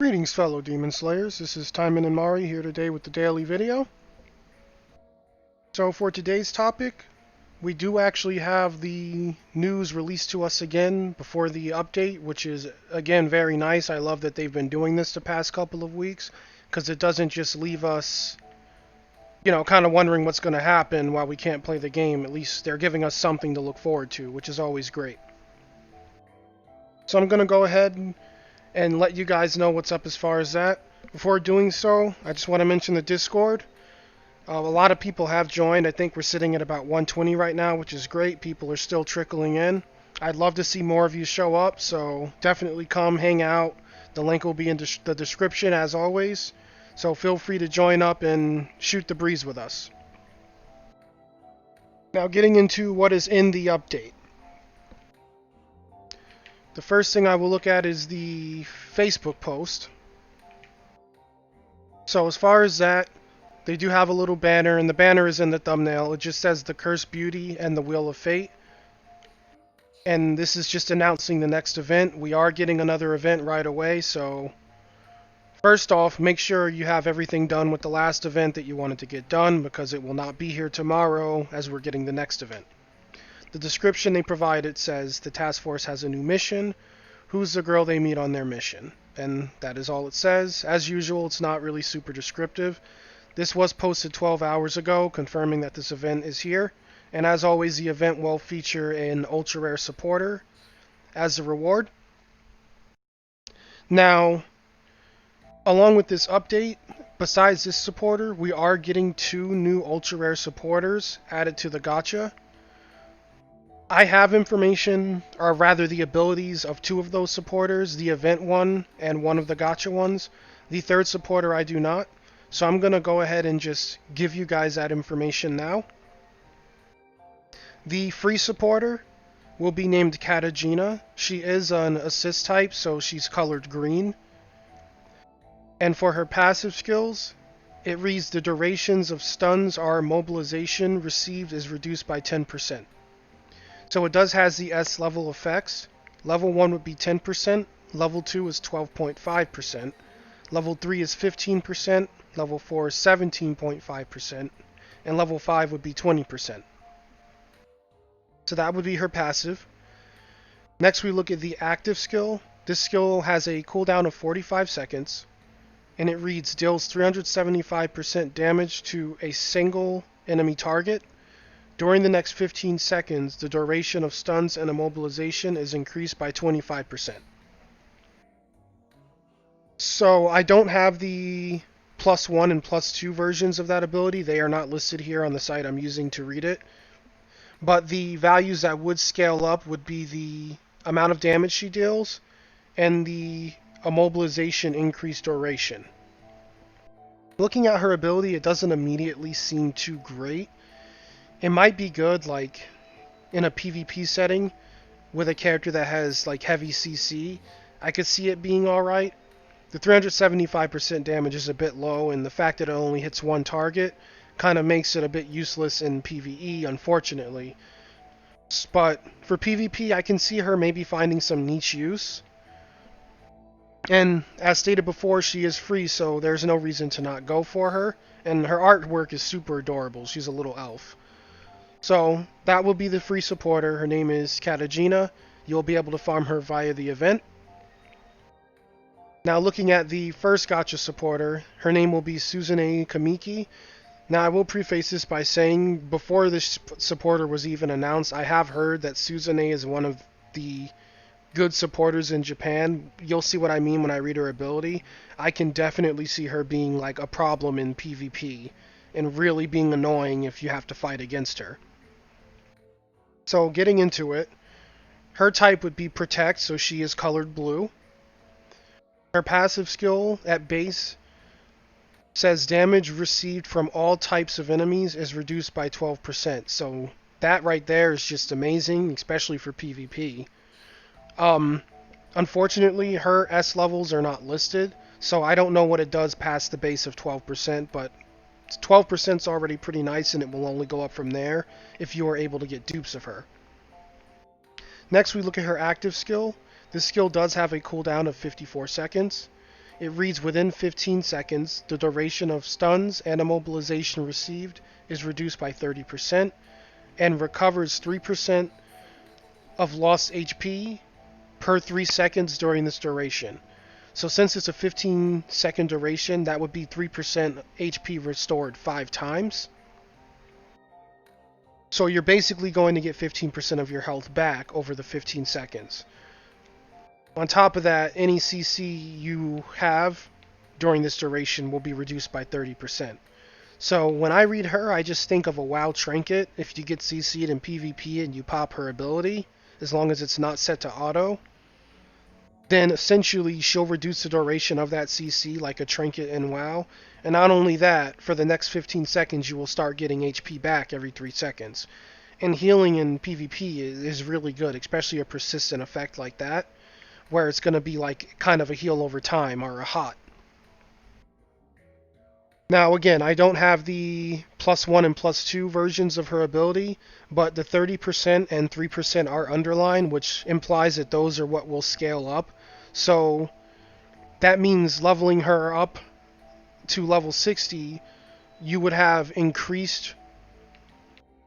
Greetings, fellow Demon Slayers. This is Taimanin and Mari here today with the daily video. So for today's topic, we do actually have the news released to us again before the update, which is, again, very nice. I love that they've been doing this the past couple of weeks, because it doesn't just leave us, kind of wondering what's going to happen while we can't play the game. At least they're giving us something to look forward to, which is always great. So I'm going to go ahead and let you guys know what's up as far as that. Before doing so, I just want to mention the Discord. A lot of people have joined. I think we're sitting at about 120 right now, which is great. People are still trickling in. I'd love to see more of you show up, so definitely come hang out. The link will be in the description as always, so feel free to join up and shoot the breeze with us. Now getting into what is in the update. The first thing I will look at is the Facebook post. So as far as that, they do have a little banner, and the banner is in the thumbnail. It just says the Cursed Beauty and the Wheel of Fate. And this is just announcing the next event. We are getting another event right away, so first off, make sure you have everything done with the last event that you wanted to get done, because it will not be here tomorrow as we're getting the next event. The description they provided says the task force has a new mission. Who's the girl they meet on their mission? And that is all it says. As usual, it's not really super descriptive. This was posted 12 hours ago, confirming that this event is here. And as always, the event will feature an ultra rare supporter as a reward. Now, along with this update, besides this supporter, we are getting 2 new ultra rare supporters added to the gacha. I have information, or rather the abilities of 2 of those supporters, the event one and one of the gacha ones. The third supporter I do not, so I'm going to go ahead and just give you guys that information now. The free supporter will be named Katagina. She is an assist type, so she's colored green. And for her passive skills, it reads the durations of stuns or mobilization received is reduced by 10%. So it does has the S level effects. Level 1 would be 10%, level 2 is 12.5%, level 3 is 15%, level 4 is 17.5%, and level 5 would be 20%. So that would be her passive. Next we look at the active skill. This skill has a cooldown of 45 seconds, and it reads deals 375% damage to a single enemy target. During the next 15 seconds, the duration of stuns and immobilization is increased by 25%. So I don't have the +1 and +2 versions of that ability. They are not listed here on the site I'm using to read it. But the values that would scale up would be the amount of damage she deals and the immobilization increased duration. Looking at her ability, it doesn't immediately seem too great. It might be good, like, in a PvP setting, with a character that has, like, heavy CC. I could see it being alright. The 375% damage is a bit low, and the fact that it only hits one target kind of makes it a bit useless in PvE, unfortunately. But for PvP, I can see her maybe finding some niche use. And as stated before, she is free, so there's no reason to not go for her. And her artwork is super adorable. She's a little elf. So that will be the free supporter. Her name is Katagina. You'll be able to farm her via the event. Now looking at the first gacha supporter, her name will be Suzune Kamiki. Now I will preface this by saying, before this supporter was even announced, I have heard that Suzune is one of the good supporters in Japan. You'll see what I mean when I read her ability. I can definitely see her being like a problem in PvP, and really being annoying if you have to fight against her. So getting into it, her type would be Protect, so she is colored blue. Her passive skill at base says damage received from all types of enemies is reduced by 12%. So that right there is just amazing, especially for PvP. Unfortunately, her S levels are not listed, so I don't know what it does past the base of 12%, but 12% is already pretty nice, and it will only go up from there if you are able to get dupes of her. Next, we look at her active skill. This skill does have a cooldown of 54 seconds. It reads within 15 seconds, the duration of stuns and immobilization received is reduced by 30% and recovers 3% of lost HP per 3 seconds during this duration. So since it's a 15-second duration, that would be 3% HP restored 5 times. So you're basically going to get 15% of your health back over the 15 seconds. On top of that, any CC you have during this duration will be reduced by 30%. So when I read her, I just think of a WoW trinket. If you get CC'd in PvP and you pop her ability, as long as it's not set to auto, then essentially she'll reduce the duration of that CC like a trinket in WoW. And not only that, for the next 15 seconds you will start getting HP back every 3 seconds. And healing in PvP is really good, especially a persistent effect like that, where it's going to be like kind of a heal over time or a hot. Now again, I don't have the +1 and +2 versions of her ability, but the 30% and 3% are underlined, which implies that those are what will scale up. So that means leveling her up to level 60, you would have increased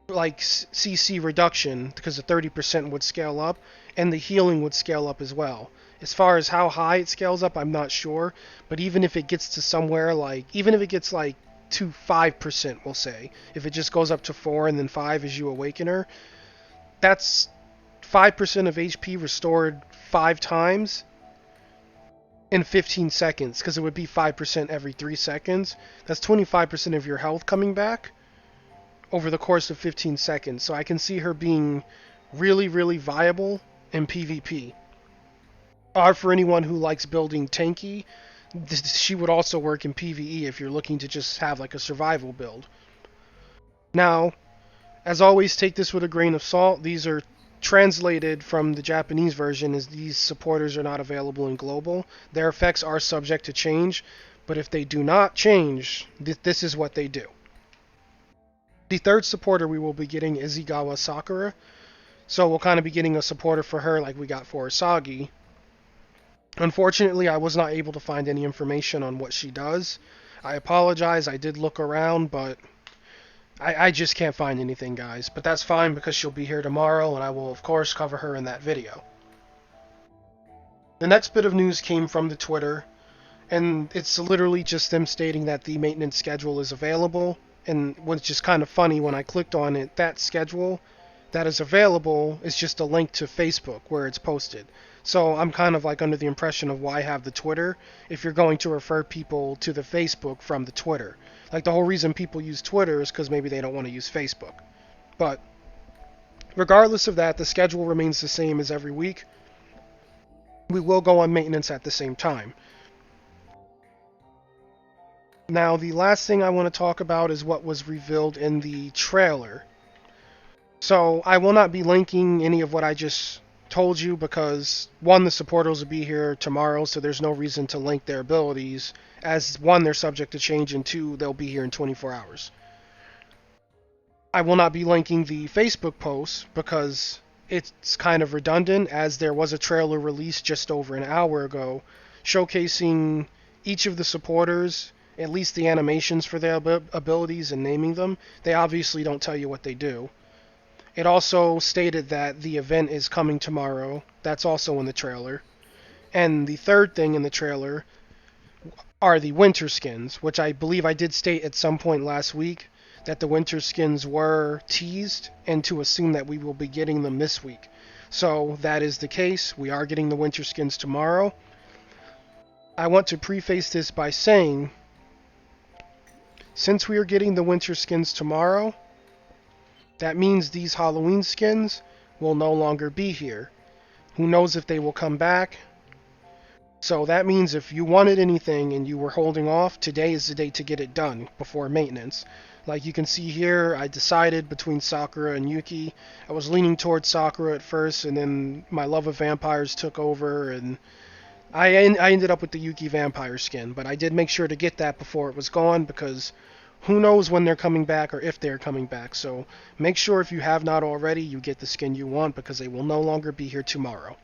like CC reduction because the 30% would scale up and the healing would scale up as well. As far as how high it scales up, I'm not sure, but even if it gets to somewhere like, even if it gets like to 5%, we'll say, if it just goes up to 4 and then 5 as you awaken her, that's 5% of HP restored 5 times in 15 seconds, because it would be 5% every 3 seconds. That's 25% of your health coming back over the course of 15 seconds. So I can see her being really, really viable in PvP. Or for anyone who likes building tanky, she would also work in PvE if you're looking to just have like a survival build. Now, as always, take this with a grain of salt. These are translated from the Japanese version, as these supporters are not available in global. Their effects are subject to change, but if they do not change, this is what they do. The third supporter we will be getting is Igawa Sakura. So we'll kind of be getting a supporter for her like we got for Asagi. Unfortunately, I was not able to find any information on what she does. I apologize, I did look around, but I just can't find anything, guys. But that's fine because she'll be here tomorrow, and I will, of course, cover her in that video. The next bit of news came from the Twitter, and it's literally just them stating that the maintenance schedule is available. And what's just kind of funny, when I clicked on it, that schedule that is available is just a link to Facebook where it's posted. So I'm kind of like under the impression of why have the Twitter if you're going to refer people to the Facebook from the Twitter. Like the whole reason people use Twitter is because maybe they don't want to use Facebook. But regardless of that, the schedule remains the same as every week. We will go on maintenance at the same time. Now, the last thing I want to talk about is what was revealed in the trailer. So I will not be linking any of what I just told you because, one, the supporters will be here tomorrow, so there's no reason to link their abilities, as one, they're subject to change, and two, they'll be here in 24 hours. I will not be linking the Facebook posts because it's kind of redundant, as there was a trailer released just over an hour ago showcasing each of the supporters, at least the animations for their abilities and naming them. They obviously don't tell you what they do. It also stated that the event is coming tomorrow. That's also in the trailer. And the third thing in the trailer are the winter skins, which I believe I did state at some point last week that the winter skins were teased and to assume that we will be getting them this week. So that is the case. We are getting the winter skins tomorrow. I want to preface this by saying, since we are getting the winter skins tomorrow, that means these Halloween skins will no longer be here. Who knows if they will come back? So that means if you wanted anything and you were holding off, today is the day to get it done before maintenance. Like you can see here, I decided between Sakura and Yuki. I was leaning towards Sakura at first, and then my love of vampires took over, and I ended up with the Yuki vampire skin. But I did make sure to get that before it was gone, because who knows when they're coming back or if they're coming back. So make sure if you have not already, you get the skin you want, because they will no longer be here tomorrow.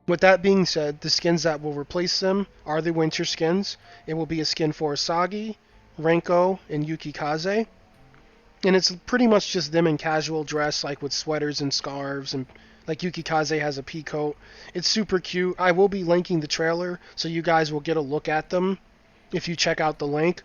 With that being said, the skins that will replace them are the winter skins. It will be a skin for Asagi, Renko, and Yukikaze. And it's pretty much just them in casual dress, like with sweaters and scarves, and like Yukikaze has a pea coat. It's super cute. I will be linking the trailer, so you guys will get a look at them if you check out the link.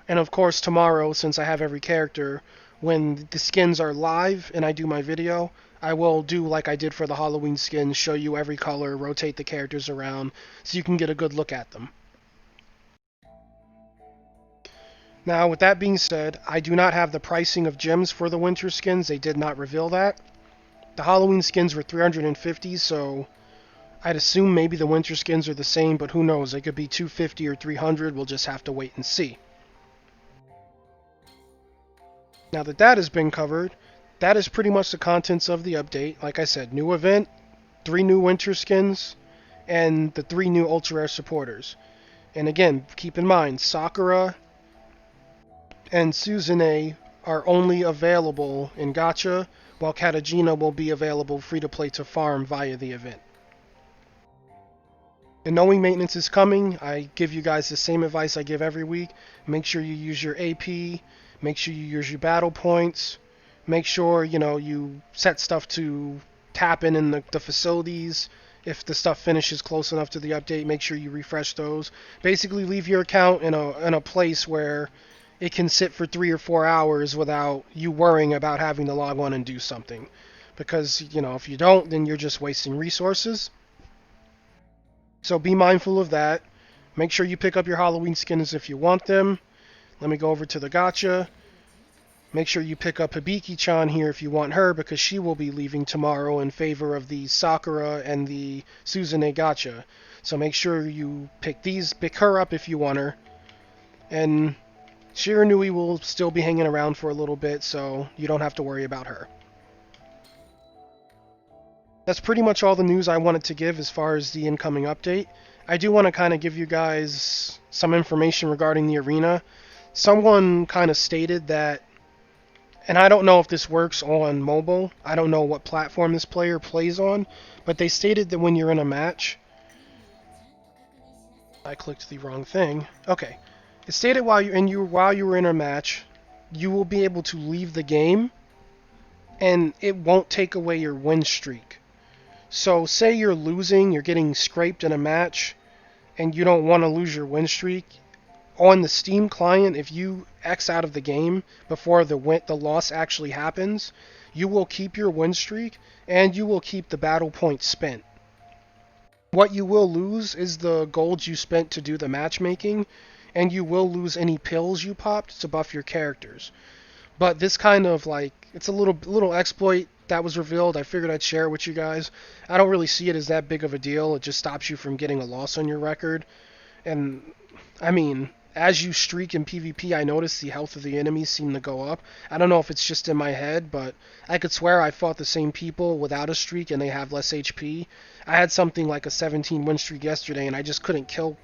And of course, tomorrow, since I have every character, when the skins are live and I do my video, I will do like I did for the Halloween skins, show you every color, rotate the characters around, so you can get a good look at them. Now, with that being said, I do not have the pricing of gems for the winter skins. They did not reveal that. The Halloween skins were 350, so I'd assume maybe the winter skins are the same, but who knows? They could be 250 or 300. We'll just have to wait and see. Now that that has been covered, that is pretty much the contents of the update. Like I said, new event, 3 new winter skins, and the 3 new ultra rare supporters. And again, keep in mind, Sakura and Suzune are only available in Gacha, while Katagina will be available free to play to farm via the event. And knowing maintenance is coming, I give you guys the same advice I give every week. Make sure you use your AP, make sure you use your battle points, make sure, you set stuff to tap in the facilities. If the stuff finishes close enough to the update, make sure you refresh those. Basically, leave your account in a place where it can sit for 3 or 4 hours without you worrying about having to log on and do something. Because, if you don't, then you're just wasting resources. So be mindful of that. Make sure you pick up your Halloween skins if you want them. Let me go over to the gacha. Make sure you pick up Hibiki-chan here if you want her, because she will be leaving tomorrow in favor of the Sakura and the Suzune gacha. So make sure you pick her up if you want her. And Shiranui will still be hanging around for a little bit, so you don't have to worry about her. That's pretty much all the news I wanted to give as far as the incoming update. I do want to kind of give you guys some information regarding the arena. Someone kind of stated that, and I don't know if this works on mobile, I don't know what platform this player plays on, but they stated that when you're in a match, I clicked the wrong thing. Okay. It stated while you were in a match, you will be able to leave the game, and it won't take away your win streak. So say you're losing, you're getting scraped in a match, and you don't want to lose your win streak. On the Steam client, if you X out of the game before the loss actually happens, you will keep your win streak, and you will keep the battle points spent. What you will lose is the gold you spent to do the matchmaking, and you will lose any pills you popped to buff your characters. But this kind of it's a little exploit that was revealed. I figured I'd share it with you guys. I don't really see it as that big of a deal. It just stops you from getting a loss on your record. And I mean, as you streak in PvP, I noticed the health of the enemies seem to go up. I don't know if it's just in my head, but I could swear I fought the same people without a streak and they have less HP. I had something like a 17 win streak yesterday, and I just couldn't kill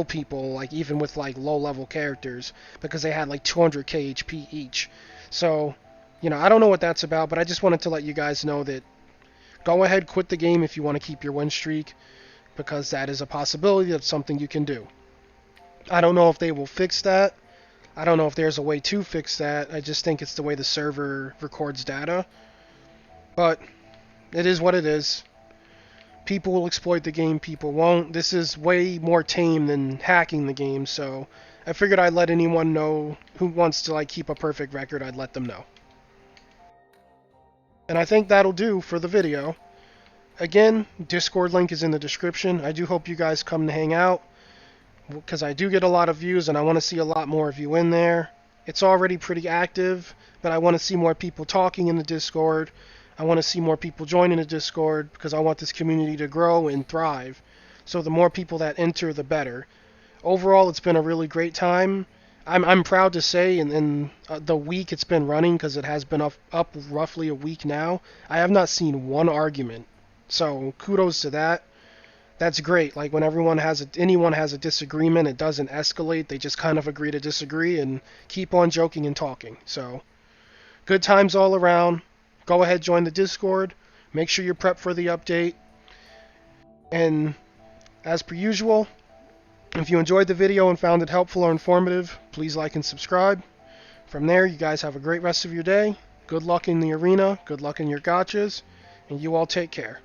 people, even with low level characters, because they had 200k HP each. So, I don't know what that's about, but I just wanted to let you guys know that go ahead, quit the game if you want to keep your win streak, because that is a possibility. That's something you can do. I don't know if they will fix that. I don't know if there's a way to fix that. I just think it's the way the server records data. But it is what it is. People will exploit the game, people won't. This is way more tame than hacking the game, so I figured I'd let anyone know who wants to keep a perfect record. I'd let them know. And I think that'll do for the video. Again, Discord link is in the description. I do hope you guys come to hang out, because I do get a lot of views and I want to see a lot more of you in there. It's already pretty active, but I want to see more people talking in the Discord. I want to see more people join in the Discord, because I want this community to grow and thrive. So the more people that enter, the better. Overall, it's been a really great time. I'm proud to say, in the week it's been running, because it has been up roughly a week now, I have not seen one argument. So kudos to that. That's great. When anyone has a disagreement, it doesn't escalate. They just kind of agree to disagree and keep on joking and talking. So good times all around. Go ahead, join the Discord. Make sure you're prepped for the update. And as per usual, if you enjoyed the video and found it helpful or informative, please like and subscribe. From there, you guys have a great rest of your day. Good luck in the arena, good luck in your gotchas, and you all take care.